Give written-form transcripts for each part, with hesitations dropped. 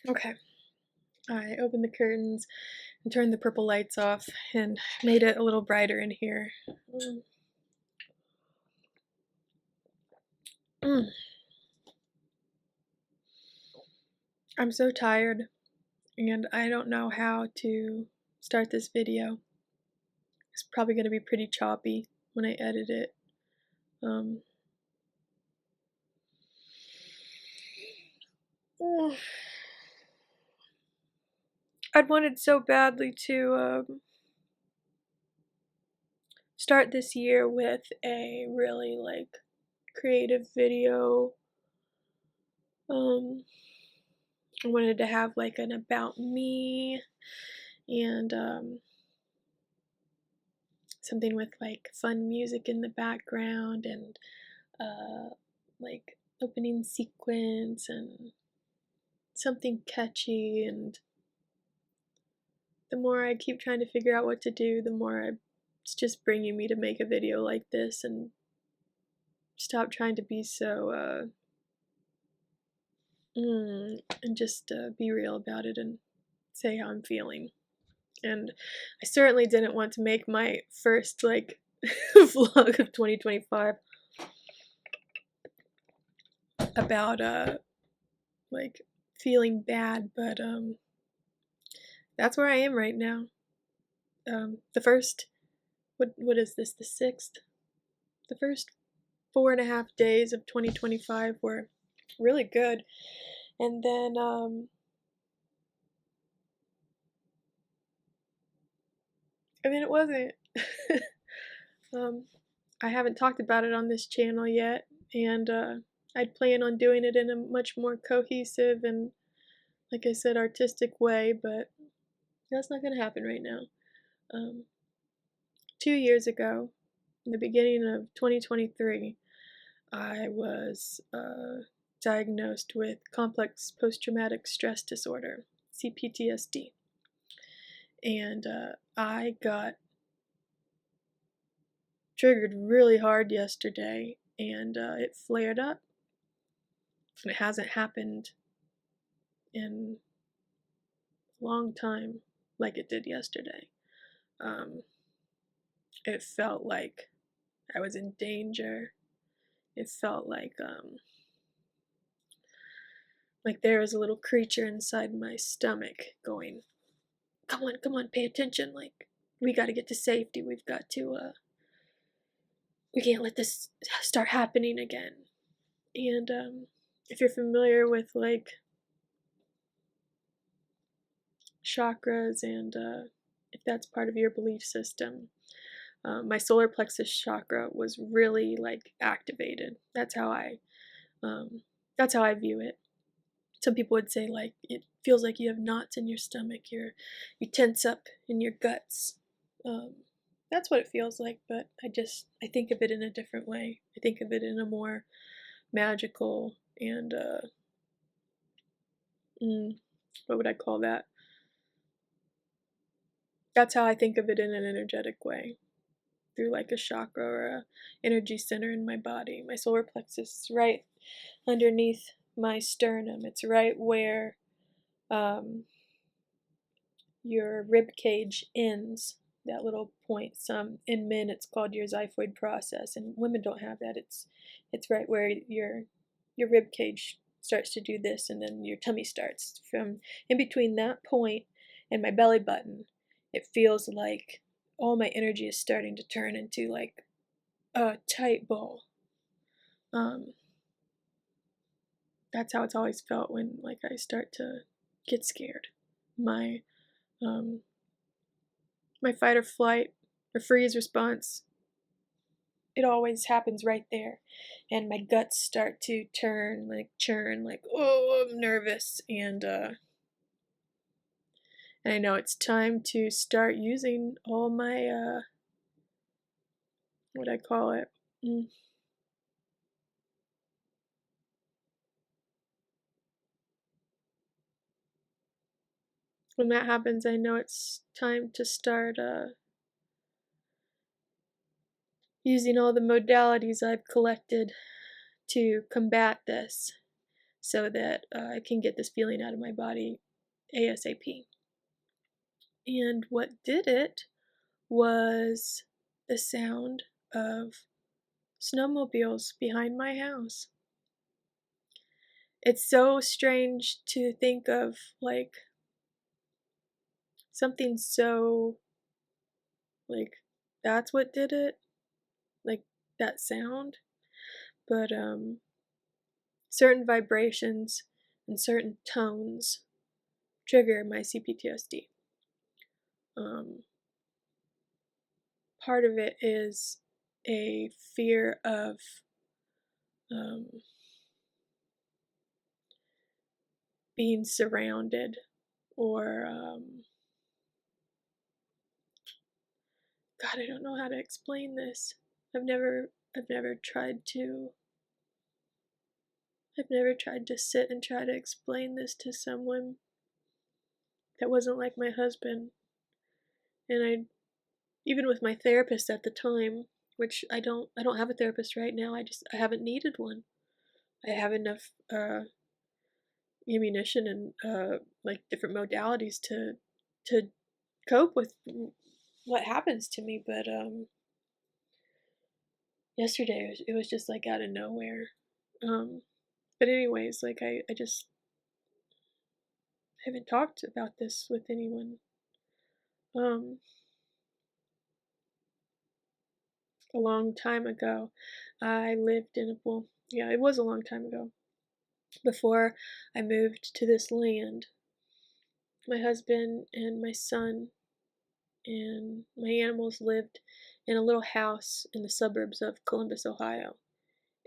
Okay, I opened the curtains and turned the purple lights off and made it a little brighter in here. Mm. I'm so tired, and I don't know how to start this video. It's probably going to be pretty choppy when I edit it. I'd wanted so badly to start this year with a really creative video. I wanted to have an about me and something with fun music in the background and opening sequence and something catchy. And the more I keep trying to figure out what to do, the more it's just bringing me to make a video like this and stop trying to be so and just be real about it and say how I'm feeling. And I certainly didn't want to make my first vlog of 2025 about feeling bad, but that's where I am right now. The first what is this, the 6th? The first 4.5 days of 2025 were really good. And then it wasn't. I haven't talked about it on this channel yet, and I'd plan on doing it in a much more cohesive and, like I said, artistic way, but that's not going to happen right now. 2 years ago, in the beginning of 2023, I was diagnosed with complex post-traumatic stress disorder, C-PTSD, and I got triggered really hard yesterday, and it flared up. And it hasn't happened in a long time like it did yesterday. It felt like I was in danger. It felt like there was a little creature inside my stomach going, come on, pay attention. We got to get to safety. We've got to, we can't let this start happening again. And if you're familiar with chakras and if that's part of your belief system, my solar plexus chakra was really activated. That's how I view it. Some people would say it feels like you have knots in your stomach. You tense up in your guts. That's what it feels like, but I think of it in a different way. I think of it in a more magical and what would I call that? That's how I think of it in an energetic way, through a chakra or a energy center in my body. My solar plexus is right underneath my sternum. It's right where your rib cage ends, that little point. In men it's called your xiphoid process, and women don't have that. It's right where your rib cage starts to do this, and then your tummy starts. From in between that point and my belly button, it feels like all my energy is starting to turn into a tight ball. That's how it's always felt when I start to get scared. My my fight or flight or freeze response, it always happens right there, and my guts start to turn, churn, oh, I'm nervous, and I know it's time to start using all my what I call it. When that happens, I know it's time to start using all the modalities I've collected to combat this. so that I can get this feeling out of my body ASAP. And what did it was the sound of snowmobiles behind my house. It's so strange to think of, like, something so, like, that's what did it, like, that sound. But certain vibrations and certain tones trigger my CPTSD. Part of it is a fear of being surrounded, or God, I don't know how to explain this. I've never tried to sit and try to explain this to someone that wasn't like my husband. And even with my therapist at the time, which I don't have a therapist right now. I haven't needed one. I have enough ammunition and like different modalities to cope with what happens to me. But yesterday it was just like out of nowhere. But anyways, like I just haven't talked about this with anyone. A long time ago, I lived in it was a long time ago. Before I moved to this land, my husband and my son and my animals lived in a little house in the suburbs of Columbus, Ohio.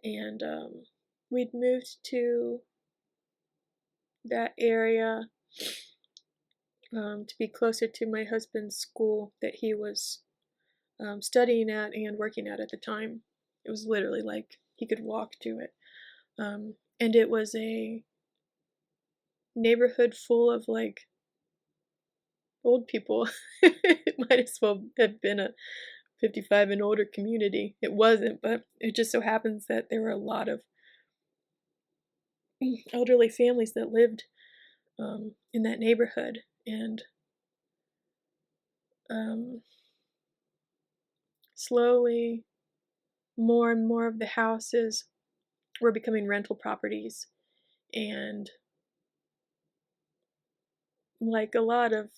And we'd moved to that area to be closer to my husband's school that he was studying at and working at the time. It was literally like he could walk to it. And it was a neighborhood full of like old people. It might as well have been a 55 and older community. It wasn't, but it just so happens that there were a lot of elderly families that lived in that neighborhood. And slowly, more and more of the houses were becoming rental properties. And like a lot of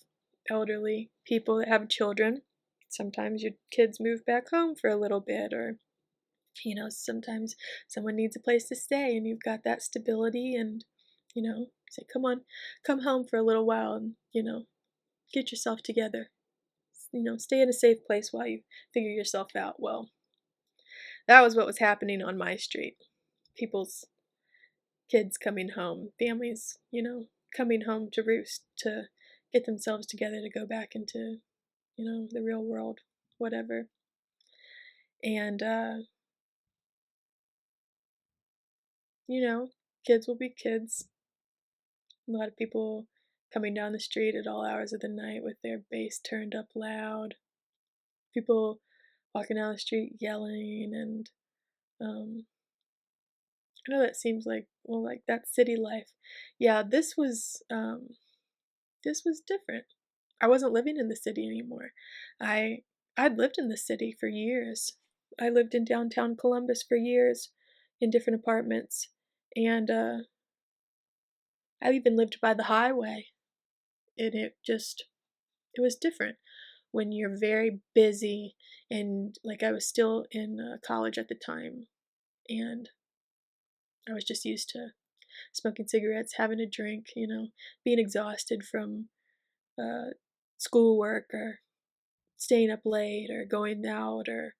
elderly people that have children, sometimes your kids move back home for a little bit, or sometimes someone needs a place to stay and you've got that stability, and say, come home for a little while and get yourself together, stay in a safe place while you figure yourself out. Well, that was what was happening on my street. People's kids coming home, families coming home to roost, to get themselves together, to go back into the real world, whatever. And kids will be kids. A lot of people coming down the street at all hours of the night with their bass turned up loud. People walking down the street yelling, and I know that seems like, well, like that city life. Yeah, this was different. I wasn't living in the city anymore. I'd lived in the city for years. I lived in downtown Columbus for years in different apartments, and I even lived by the highway. And it was different when you're very busy, and like I was still in college at the time, and I was just used to smoking cigarettes, having a drink, being exhausted from schoolwork, or staying up late, or going out, or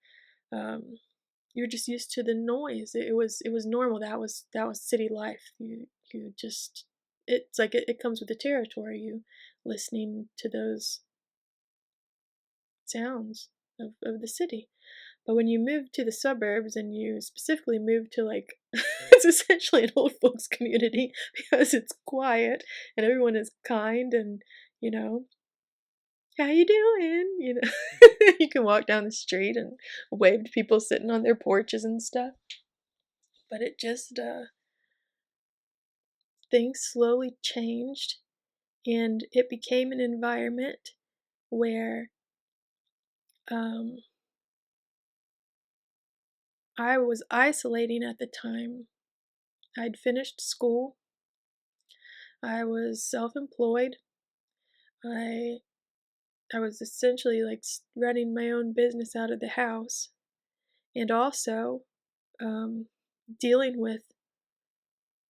you're just used to the noise. It was normal. That was city life. You just, it's like it comes with the territory. You listening to those sounds of the city. But when you move to the suburbs, and you specifically move to like it's essentially an old folks community, because it's quiet and everyone is kind, and how you doing? You can walk down the street and wave to people sitting on their porches and stuff. But it just things slowly changed, and it became an environment where um, I was isolating at the time. I'd finished school. I was self-employed. I I was essentially like running my own business out of the house, and also um, dealing with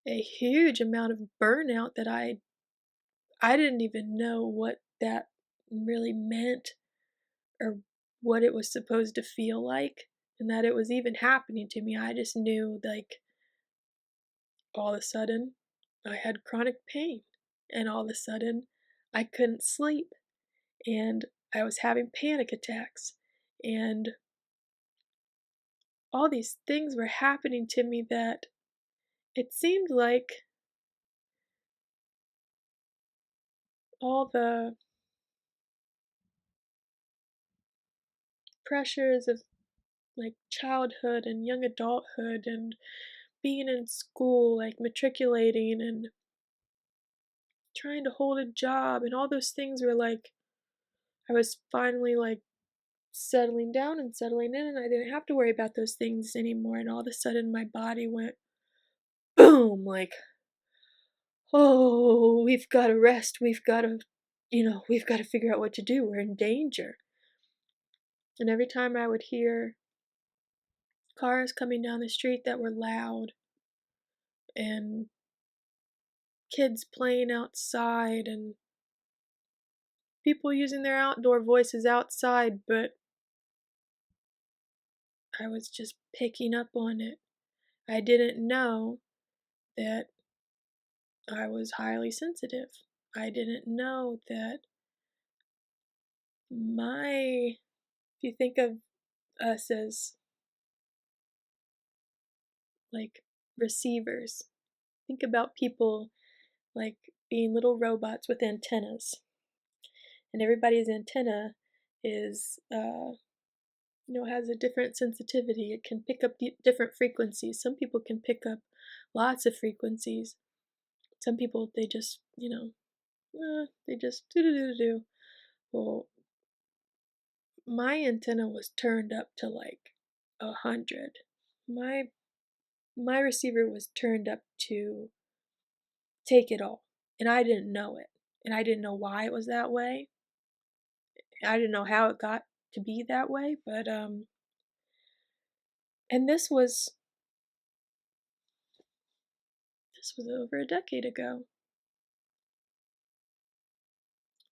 a huge amount of burnout that I didn't even know what that really meant or what it was supposed to feel like, and that it was even happening to me. I just knew, like, all of a sudden I had chronic pain, and all of a sudden I couldn't sleep, and I was having panic attacks, and all these things were happening to me that it seemed like all the pressures of like childhood and young adulthood and being in school, like matriculating and trying to hold a job, and all those things were like, I was finally like settling down and settling in, and I didn't have to worry about those things anymore. And all of a sudden, my body went boom, like, oh, we've got to rest. We've got to figure out what to do. We're in danger. And every time I would hear cars coming down the street that were loud and kids playing outside and people using their outdoor voices outside, but I was just picking up on it. I didn't know that I was highly sensitive. I didn't know that if you think of us as like receivers, think about people like being little robots with antennas. And everybody's antenna is, has a different sensitivity. It can pick up different frequencies. Some people can pick up lots of frequencies. Some people, they just, they just do. Well, my antenna was turned up to like 100. My my receiver was turned up to take it all, and I didn't know it, and I didn't know why it was that way. I didn't know how it got to be that way, but and this was over a decade ago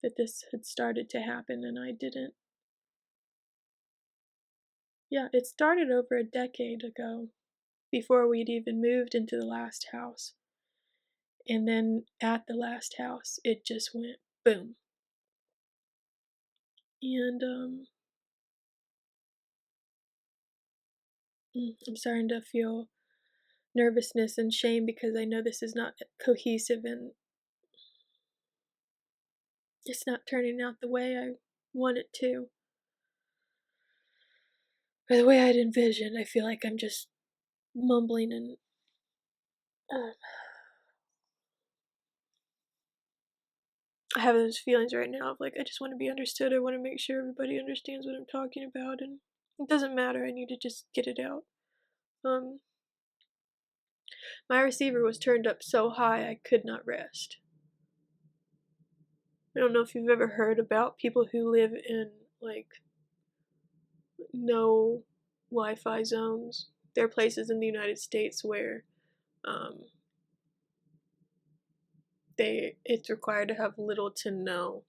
that this had started to happen, and I didn't. Yeah, it started over a decade ago, before we'd even moved into the last house. And then at the last house, it just went boom. And I'm starting to feel nervousness and shame because I know this is not cohesive and it's not turning out the way I want it to. Or the way I'd envisioned. I feel like I'm just mumbling and uh, I have those feelings right now of like, I just want to be understood. I want to make sure everybody understands what I'm talking about, and it doesn't matter. I need to just get it out. My receiver was turned up so high I could not rest. I don't know if you've ever heard about people who live in like no Wi-Fi zones. There are places in the United States where um, it's required to have little to no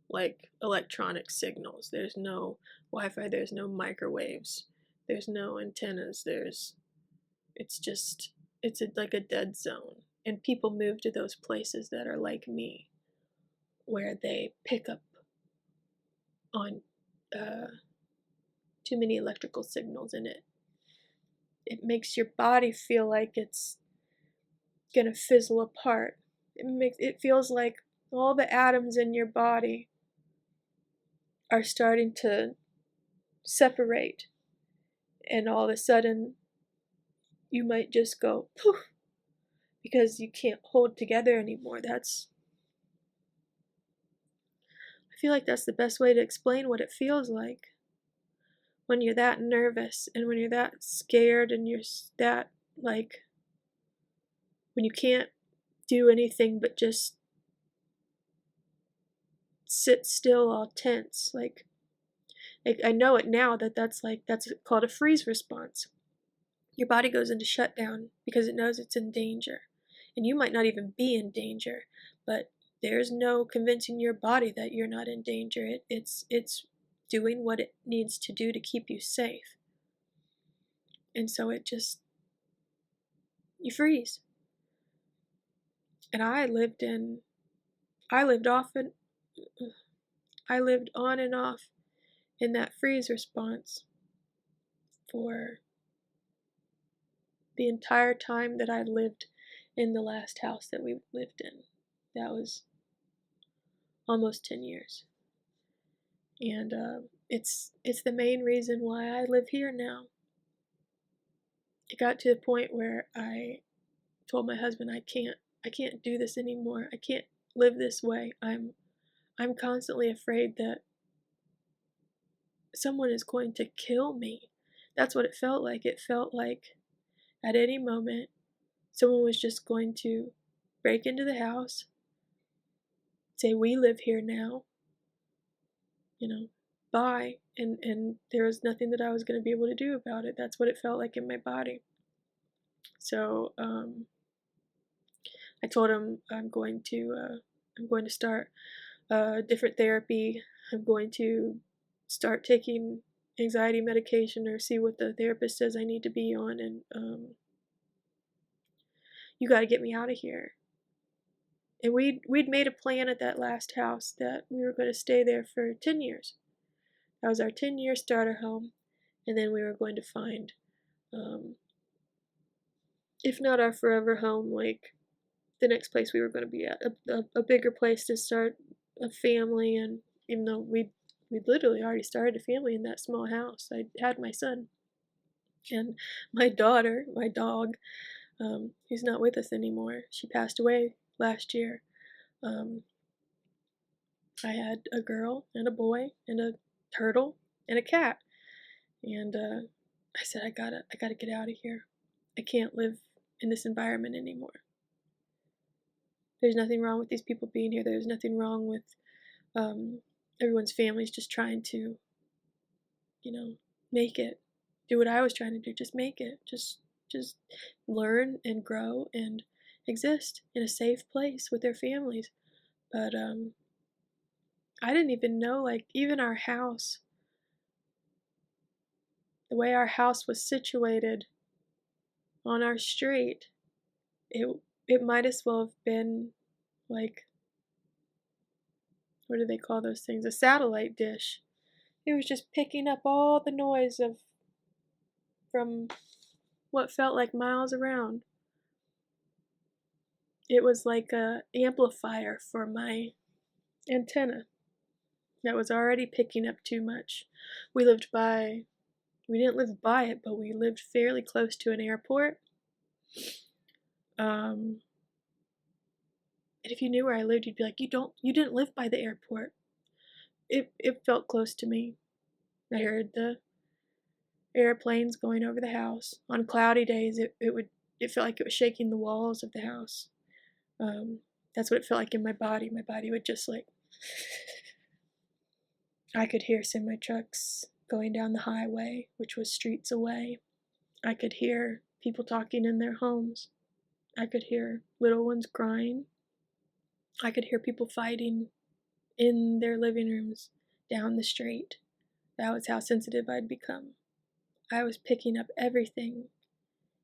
like electronic signals. There's no Wi-Fi, there's no microwaves, there's no antennas, like a dead zone. And people move to those places that are like me, where they pick up on uh, too many electrical signals in it. It makes your body feel like it's gonna fizzle apart. It feels like all the atoms in your body are starting to separate, and all of a sudden you might just go poof, because you can't hold together anymore. I feel like that's the best way to explain what it feels like when you're that nervous and when you're that scared and you're that, like, when you can't do anything but just sit still all tense. Like I know it now that's called a freeze response. Your body goes into shutdown because it knows it's in danger. And you might not even be in danger, but there's no convincing your body that you're not in danger. It's doing what it needs to do to keep you safe. And so you freeze. And I lived on and off in that freeze response for the entire time that I lived in the last house that we lived in. That was almost 10 years. And it's the main reason why I live here now. It got to the point where I told my husband, I can't do this anymore. I can't live this way. I'm constantly afraid that someone is going to kill me. That's what it felt like. It felt like at any moment someone was just going to break into the house, say, we live here now, bye, and there was nothing that I was going to be able to do about it. That's what it felt like in my body. So I told him I'm going to start different therapy. I'm going to start taking anxiety medication or see what the therapist says I need to be on, and you got to get me out of here. And we'd made a plan at that last house that we were going to stay there for 10 years. That was our 10-year starter home, and then we were going to find, if not our forever home, like the next place we were going to be at, a bigger place to start a family. And even though we literally already started a family in that small house, I had my son and my daughter, my dog, who's not with us anymore. She passed away last year. I had a girl and a boy and a turtle and a cat, and I said, I gotta get out of here. I can't live in this environment anymore. There's nothing wrong with these people being here. There's nothing wrong with everyone's families just trying to, make it. Do what I was trying to do. Just make it. Just learn and grow and exist in a safe place with their families. But I didn't even know, like, even our house, the way our house was situated on our street, it might as well have been like, what do they call those things? A satellite dish. It was just picking up all the noise from what felt like miles around. It was like a amplifier for my antenna that was already picking up too much. We didn't live by it, but we lived fairly close to an airport. And if you knew where I lived, you'd be like, you didn't live by the airport. It felt close to me. I heard the airplanes going over the house. On cloudy days, it felt like it was shaking the walls of the house. That's what it felt like in my body. My body would just like, I could hear semi trucks going down the highway, which was streets away. I could hear people talking in their homes. I could hear little ones crying. I could hear people fighting in their living rooms down the street. That was how sensitive I'd become. I was picking up everything,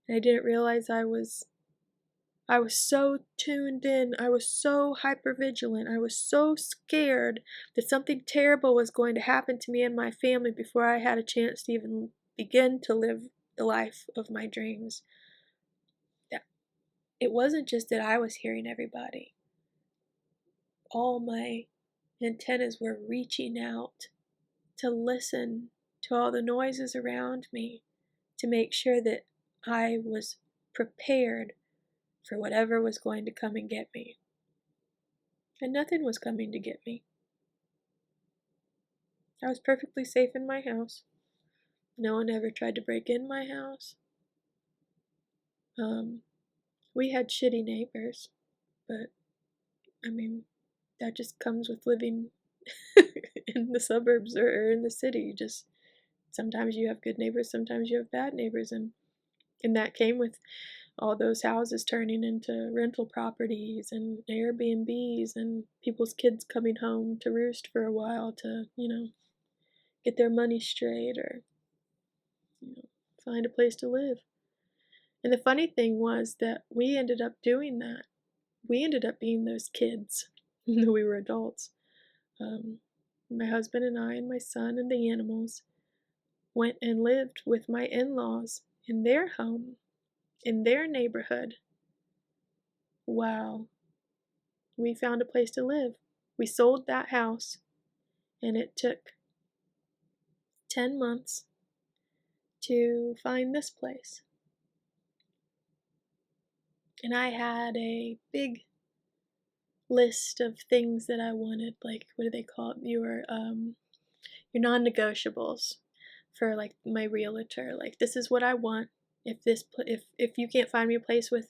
and I didn't realize I was so tuned in. I was so hypervigilant. I was so scared that something terrible was going to happen to me and my family before I had a chance to even begin to live the life of my dreams. It wasn't just that I was hearing everybody. All my antennas were reaching out to listen to all the noises around me, to make sure that I was prepared for whatever was going to come and get me. And nothing was coming to get me. I was perfectly safe in my house. No one ever tried to break in my house. We had shitty neighbors, but I mean, that just comes with living in the suburbs or in the city. Just sometimes you have good neighbors, sometimes you have bad neighbors, and that came with all those houses turning into rental properties and Airbnbs and people's kids coming home to roost for a while to, get their money straight or, find a place to live. And the funny thing was that we ended up doing that. We ended up being those kids, even though we were adults. My husband and I and my son and the animals went and lived with my in-laws in their home, in their neighborhood. Wow. We found a place to live. We sold that house, and it took 10 months to find this place. And I had a big list of things that I wanted, like, what do they call it? Your non-negotiables for, like, my realtor. Like, this is what I want. If you can't find me a place with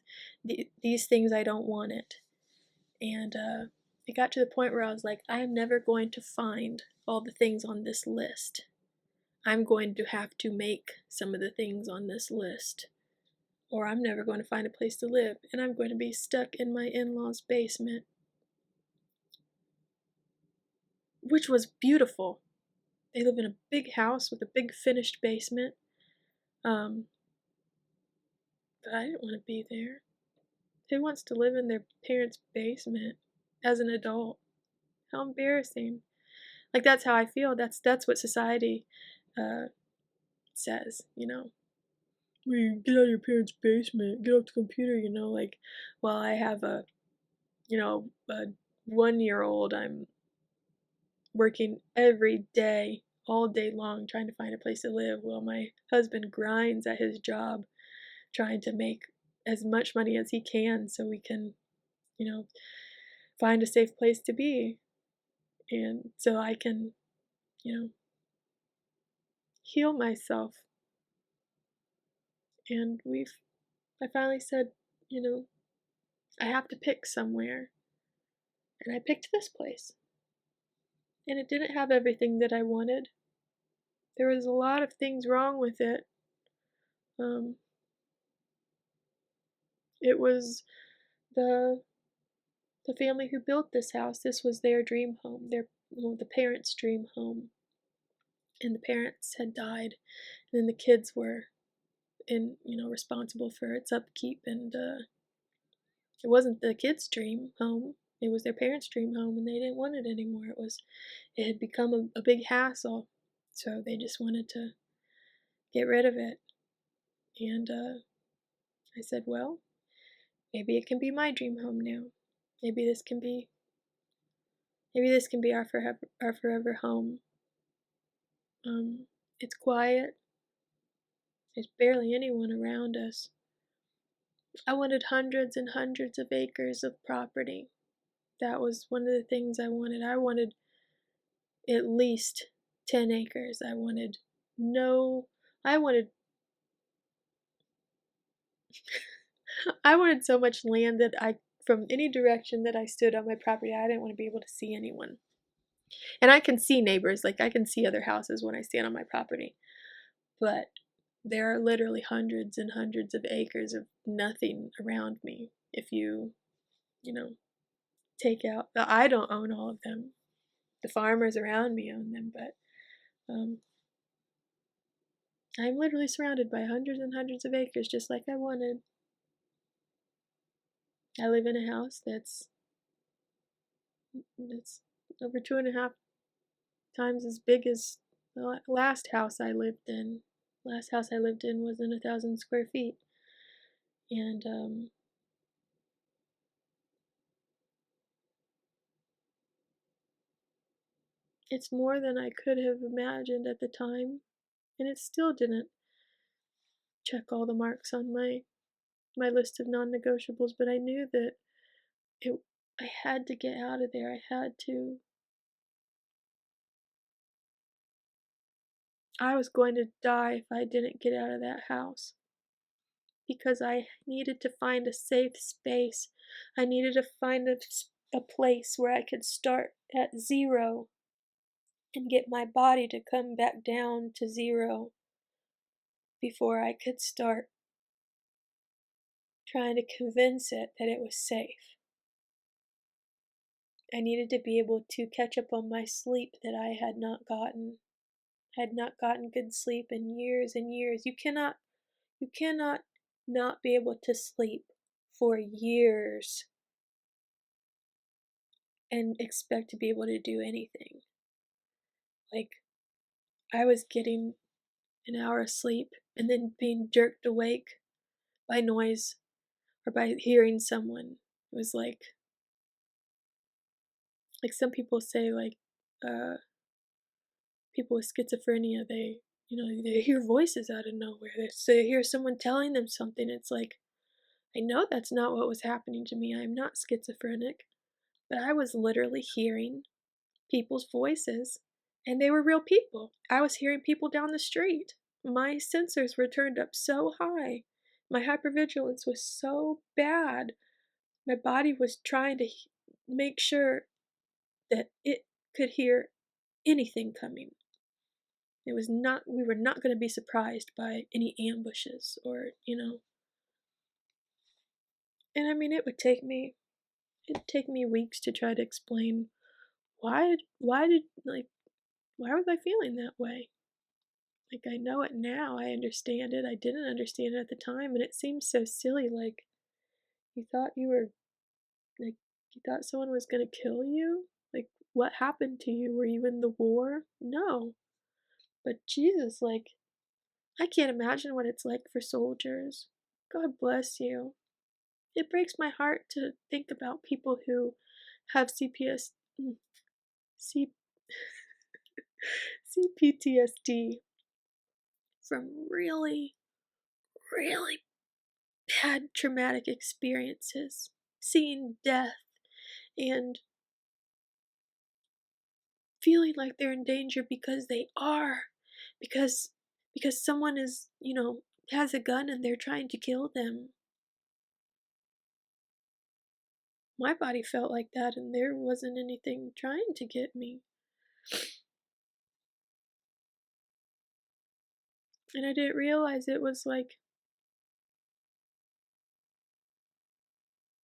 these things, I don't want it. And it got to the point where I was like, I am never going to find all the things on this list. I'm going to have to make some of the things on this list, or I'm never going to find a place to live, and I'm going to be stuck in my in-laws' basement, which was beautiful. They live in a big house with a big finished basement, but I didn't want to be there. Who wants to live in their parents' basement as an adult? How embarrassing. Like, that's how I feel. That's what society says, Well, get out of your parents' basement, get off the computer, like, while I have a 1-year-old, I'm working every day, all day long, trying to find a place to live, while my husband grinds at his job, trying to make as much money as he can so we can, find a safe place to be. And so I can, heal myself. And I finally said, I have to pick somewhere. And I picked this place. And it didn't have everything that I wanted. There was a lot of things wrong with it. It was the family who built this house. This was their dream home, the parents' dream home. And the parents had died, and then the kids were responsible for its upkeep, and it wasn't the kids' dream home. It was their parents' dream home, and they didn't want it anymore. It had become a big hassle, so they just wanted to get rid of it. And I said, well, maybe it can be my dream home now. Maybe this can be our forever home. It's quiet. There's barely anyone around us. I wanted hundreds and hundreds of acres of property. That was one of the things I wanted. I wanted at least 10 acres. I wanted I wanted so much land that from any direction that I stood on my property, I didn't want to be able to see anyone. And I can see neighbors, like I can see other houses when I stand on my property. But there are literally hundreds and hundreds of acres of nothing around me. If you, take out, I don't own all of them. The farmers around me own them, but I'm literally surrounded by hundreds and hundreds of acres, just like I wanted. I live in a house that's over 2.5 times as big as the last house I lived in. Last house I lived in was in 1,000 square feet. And it's more than I could have imagined at the time. And it still didn't check all the marks on my my list of non-negotiables, but I knew that it I had to get out of there. I had to. I was going to die if I didn't get out of that house because I needed to find a safe space. I needed to find a place where I could start at zero and get my body to come back down to zero before I could start trying to convince it that it was safe. I needed to be able to catch up on my sleep that I had not gotten. I had not gotten good sleep in years and years. You cannot not be able to sleep for years and expect to be able to do anything. Like, I was getting an hour of sleep and then being jerked awake by noise or by hearing someone. It was like some people say, like, uh, people with schizophrenia, they hear voices out of nowhere. So they hear someone telling them something. It's like, I know that's not what was happening to me. I'm not schizophrenic, but I was literally hearing people's voices, and they were real people. I was hearing people down the street. My sensors were turned up so high. My hypervigilance was so bad. My body was trying to make sure that it could hear anything coming. We were not going to be surprised by any ambushes or. And I mean, it'd take me weeks to try to explain why was I feeling that way? Like, I know it now, I understand it. I didn't understand it at the time, and it seems so silly. Like, you thought you were, like, you thought someone was gonna kill you? Like, what happened to you? Were you in the war? No. But Jesus, like, I can't imagine what it's like for soldiers. God bless you. It breaks my heart to think about people who have C CPTSD from really, really bad traumatic experiences, seeing death and feeling like they're in danger because they are, because someone has a gun and they're trying to kill them. My body felt like that, and there wasn't anything trying to get me. And I didn't realize it was like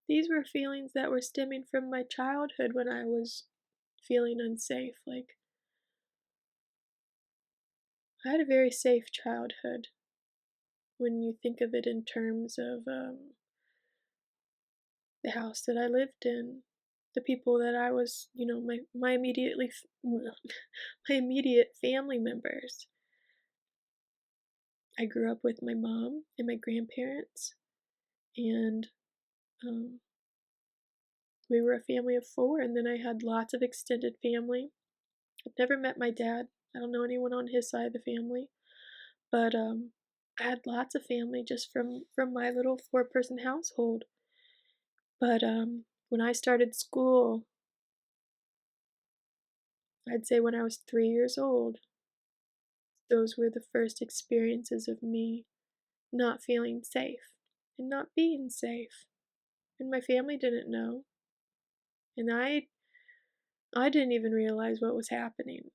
these were feelings that were stemming from my childhood when I was feeling unsafe. Like, I had a very safe childhood when you think of it in terms of the house that I lived in, the people that I was, my my immediate family members. I grew up with my mom and my grandparents, and um, we were a family of four, and then I had lots of extended family. I've never met my dad. I don't know anyone on his side of the family, but I had lots of family just from my little four-person household. But when I started school, I'd say when I was 3 years old, those were the first experiences of me not feeling safe and not being safe. And my family didn't know. And I didn't even realize what was happening.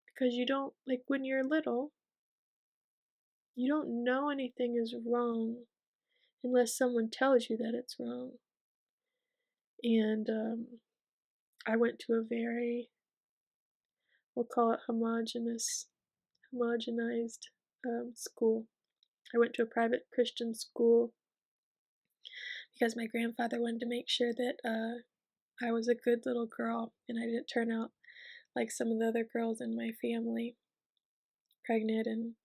Because you don't, like, when you're little, you don't know anything is wrong unless someone tells you that it's wrong. And I went to a very, we'll call it homogenized school. I went to a private Christian school because my grandfather wanted to make sure that I was a good little girl and I didn't turn out like some of the other girls in my family, pregnant and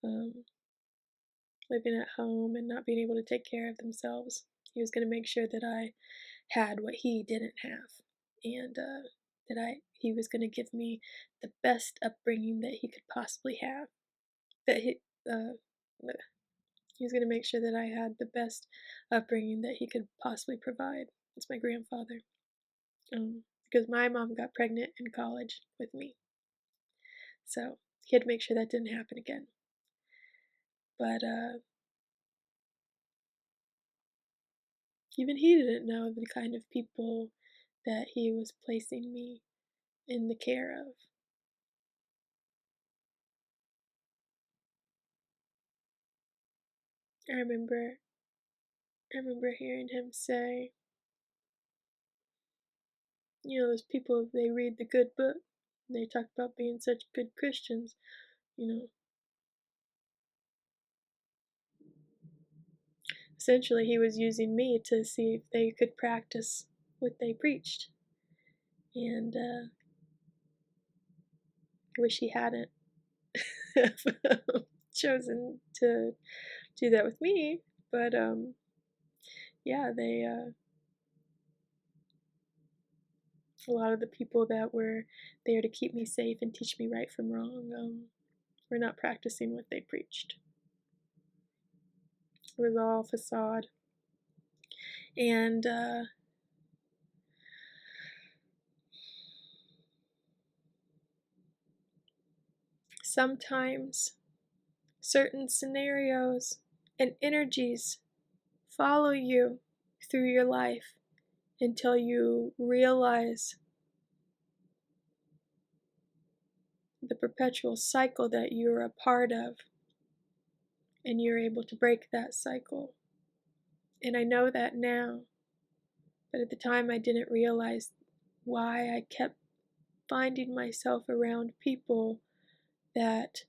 um, living at home and not being able to take care of themselves. He was going to make sure that I had what he didn't have, and that he was going to give me the best upbringing that he could possibly have. That he, He was going to make sure that I had the best upbringing that he could possibly provide. It's my grandfather. Because my mom got pregnant in college with me. So he had to make sure that didn't happen again. But even he didn't know the kind of people that he was placing me in the care of. I remember hearing him say, those people, they read the good book, and they talk about being such good Christians, Essentially, he was using me to see if they could practice what they preached. And I wish he hadn't chosen to do that with me. But yeah, a lot of the people that were there to keep me safe and teach me right from wrong were not practicing what they preached. It was all facade. And sometimes certain scenarios and energies follow you through your life until you realize the perpetual cycle that you're a part of, and you're able to break that cycle. And I know that now, but at the time I didn't realize why I kept finding myself around people that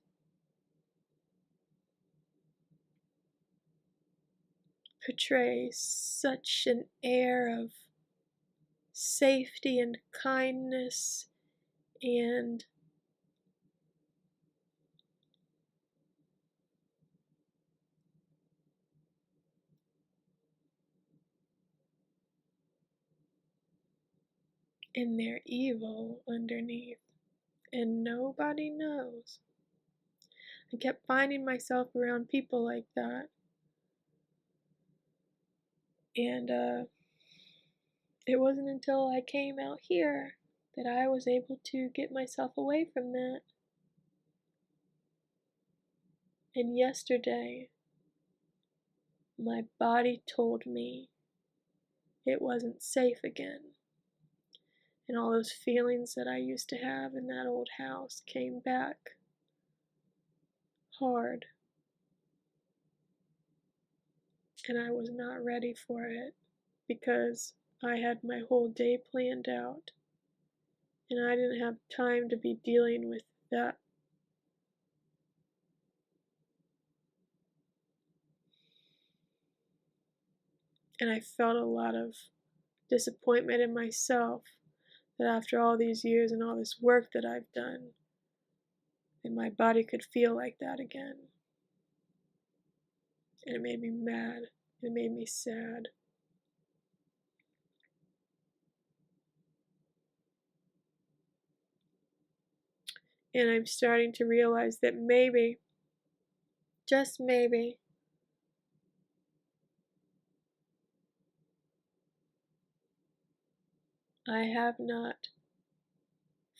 portray such an air of safety and kindness and they're evil underneath, and nobody knows. I kept finding myself around people like that, and it wasn't until I came out here that I was able to get myself away from that. And yesterday, my body told me it wasn't safe again. And all those feelings that I used to have in that old house came back hard. And I was not ready for it because I had my whole day planned out. And I didn't have time to be dealing with that. And I felt a lot of disappointment in myself that after all these years and all this work that I've done, that my body could feel like that again. And it made me mad. It made me sad. And I'm starting to realize that maybe, just maybe, I have not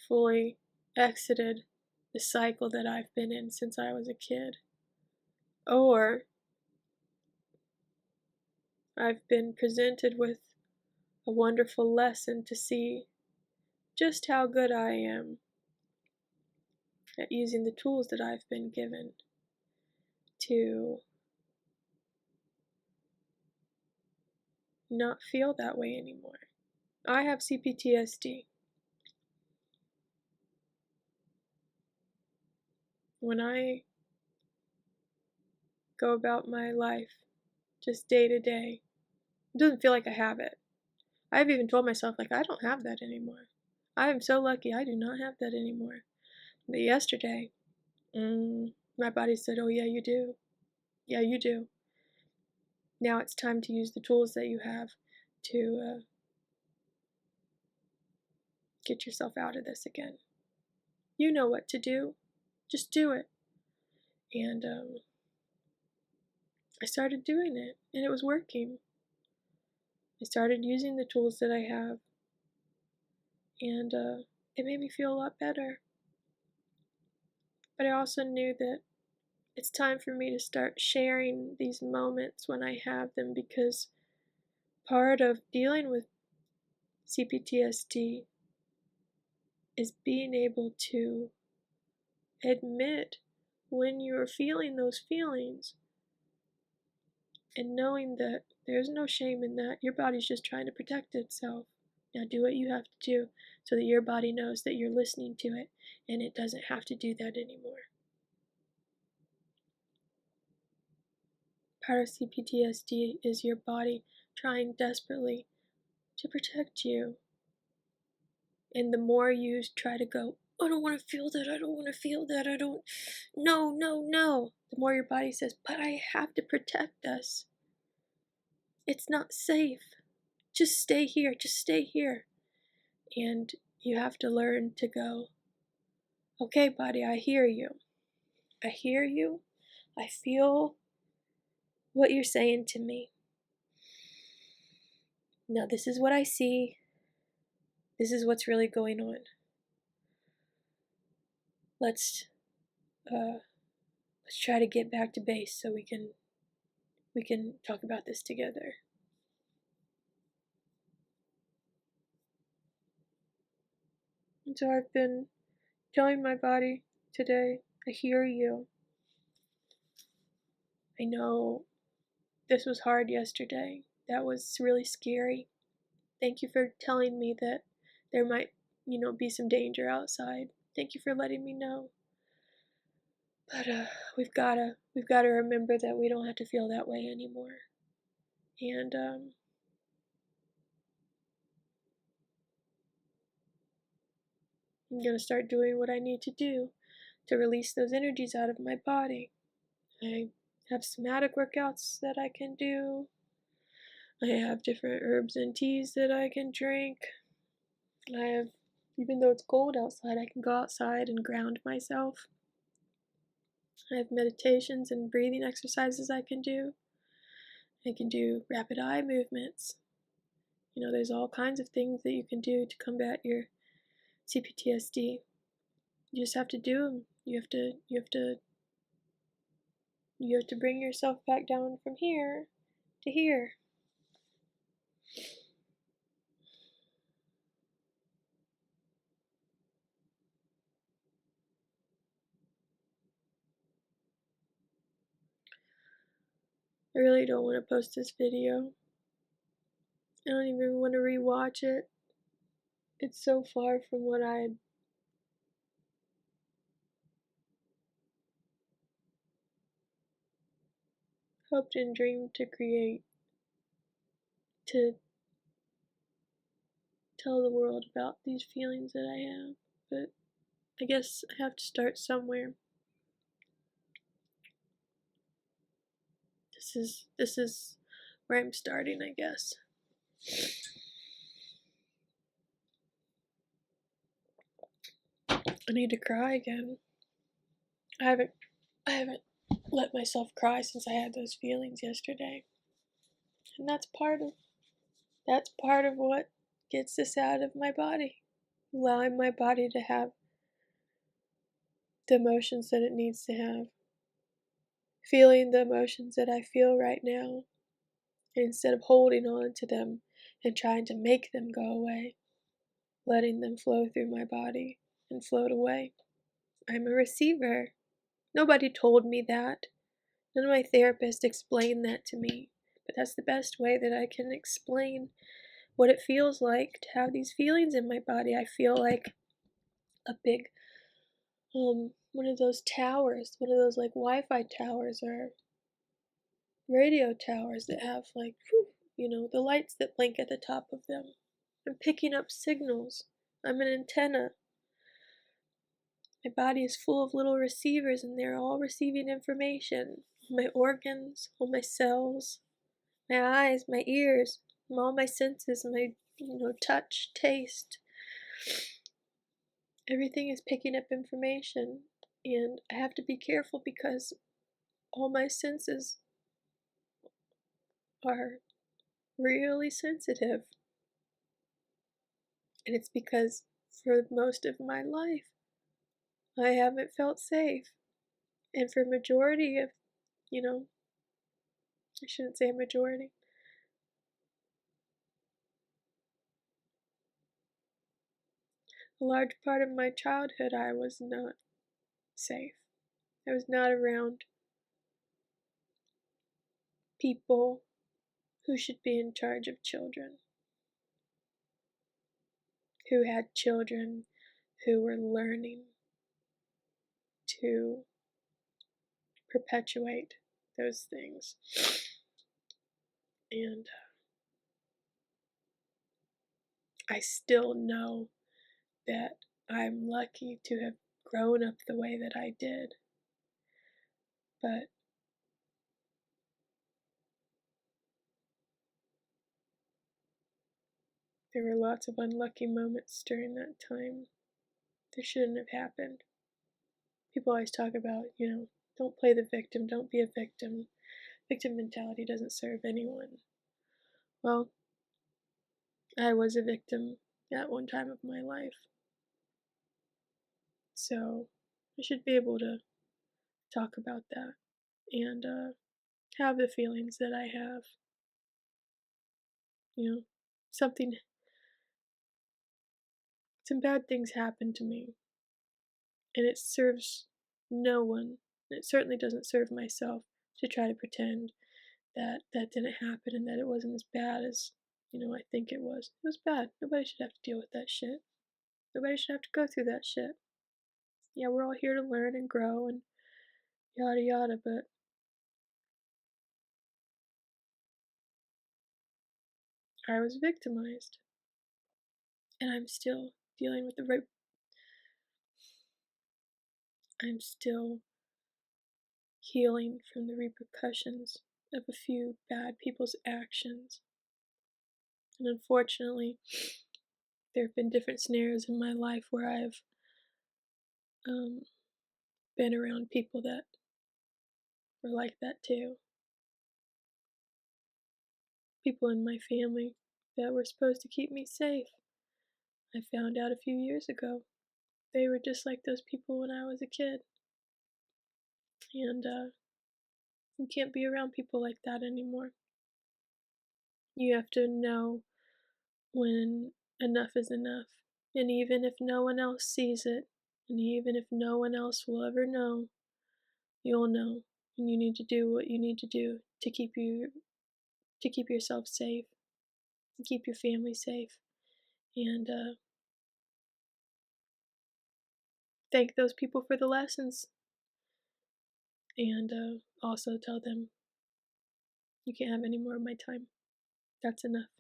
fully exited the cycle that I've been in since I was a kid. Or I've been presented with a wonderful lesson to see just how good I am at using the tools that I've been given to not feel that way anymore. I have C-PTSD. When I go about my life just day to day, it doesn't feel like I have it. I've even told myself, like, I don't have that anymore. I am so lucky I do not have that anymore. But yesterday, my body said, oh yeah, you do. Yeah, you do. Now it's time to use the tools that you have to get yourself out of this again. You know what to do. Just do it. And I started doing it, and it was working. I started using the tools that I have, and it made me feel a lot better. But I also knew that it's time for me to start sharing these moments when I have them, because part of dealing with CPTSD is being able to admit when you're feeling those feelings and knowing that there's no shame in that. Your body's just trying to protect itself. Now do what you have to do so that your body knows that you're listening to it and it doesn't have to do that anymore. Part of CPTSD is your body trying desperately to protect you. And the more you try to go, I don't want to feel that, I don't want to feel that, no, the more your body says, but I have to protect us. It's not safe. Just stay here, just stay here. And you have to learn to go, okay, body, I hear you. I hear you. I feel what you're saying to me. Now, this is what I see. This is what's really going on. Let's try to get back to base so we can talk about this together. And so I've been telling my body today, I hear you. I know this was hard yesterday. That was really scary. Thank you for telling me that there might, be some danger outside. Thank you for letting me know. But we've gotta remember that we don't have to feel that way anymore. And I'm gonna start doing what I need to do to release those energies out of my body. I have somatic workouts that I can do. I have different herbs and teas that I can drink. Even though it's cold outside, I can go outside and ground myself. I have meditations and breathing exercises I can do. I can do rapid eye movements. There's all kinds of things that you can do to combat your CPTSD. You just have to do them. You have to bring yourself back down from here to here. I really don't want to post this video. I don't even want to rewatch it. It's so far from what I had hoped and dreamed to create, to tell the world about these feelings that I have. But I guess I have to start somewhere. This is where I'm starting, I guess. I need to cry again. I haven't let myself cry since I had those feelings yesterday. And that's part of what gets this out of my body. Allowing my body to have the emotions that it needs to have. Feeling the emotions that I feel right now. And instead of holding on to them and trying to make them go away, letting them flow through my body and float away. I'm a receiver. Nobody told me that. None of my therapists explained that to me. But that's the best way that I can explain what it feels like to have these feelings in my body. I feel like a big, one of those towers, one of those like Wi-Fi towers or radio towers that have like, the lights that blink at the top of them. I'm picking up signals. I'm an antenna. My body is full of little receivers and they're all receiving information. My organs, all my cells, my eyes, my ears, all my senses, my touch, taste. Everything is picking up information, and I have to be careful because all my senses are really sensitive. And it's because for most of my life, I haven't felt safe. And for majority of, I shouldn't say a majority. A large part of my childhood, I was not safe. I was not around people who should be in charge of children, who had children who were learning to perpetuate those things. And I still know that I'm lucky to have grown up the way that I did. But there were lots of unlucky moments during that time that shouldn't have happened. People always talk about, don't play the victim, don't be a victim. Victim mentality doesn't serve anyone. Well, I was a victim at one time of my life. So I should be able to talk about that and have the feelings that I have. Some bad things happened to me, and it serves no one. It certainly doesn't serve myself to try to pretend that that didn't happen and that it wasn't as bad as, I think it was. It was bad. Nobody should have to deal with that shit. Nobody should have to go through that shit. Yeah, we're all here to learn and grow and yada yada, but I was victimized. And I'm still dealing with I'm still healing from the repercussions of a few bad people's actions. And unfortunately, there have been different scenarios in my life where I've been around people that were like that too. People in my family that were supposed to keep me safe. I found out a few years ago they were just like those people when I was a kid. And you can't be around people like that anymore. You have to know when enough is enough. And even if no one else sees it, and even if no one else will ever know, you'll know. And you need to do what you need to do to keep yourself safe, and keep your family safe. And thank those people for the lessons. And also tell them, you can't have any more of my time. That's enough.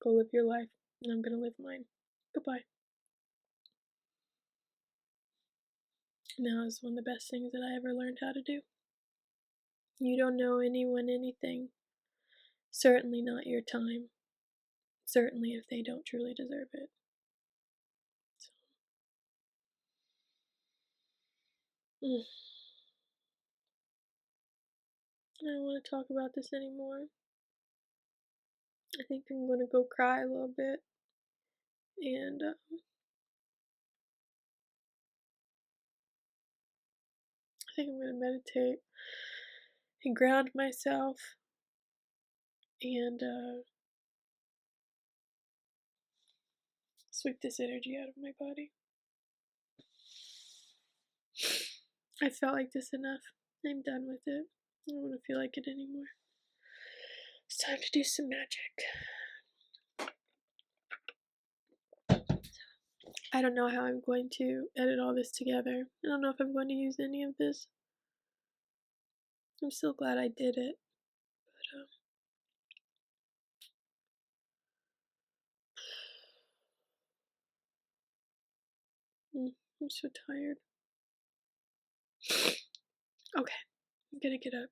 Go live your life, and I'm gonna live mine. Goodbye. And that was one of the best things that I ever learned how to do. You don't know anyone anything. Certainly not your time. Certainly if they don't truly deserve it. So. I don't want to talk about this anymore. I think I'm going to go cry a little bit. And I think I'm going to meditate and ground myself and sweep this energy out of my body. I felt like this enough. I'm done with it. I don't want to feel like it anymore. It's time to do some magic. I don't know how I'm going to edit all this together. I don't know if I'm going to use any of this. I'm still glad I did it. But I'm so tired. Okay, I'm gonna get up.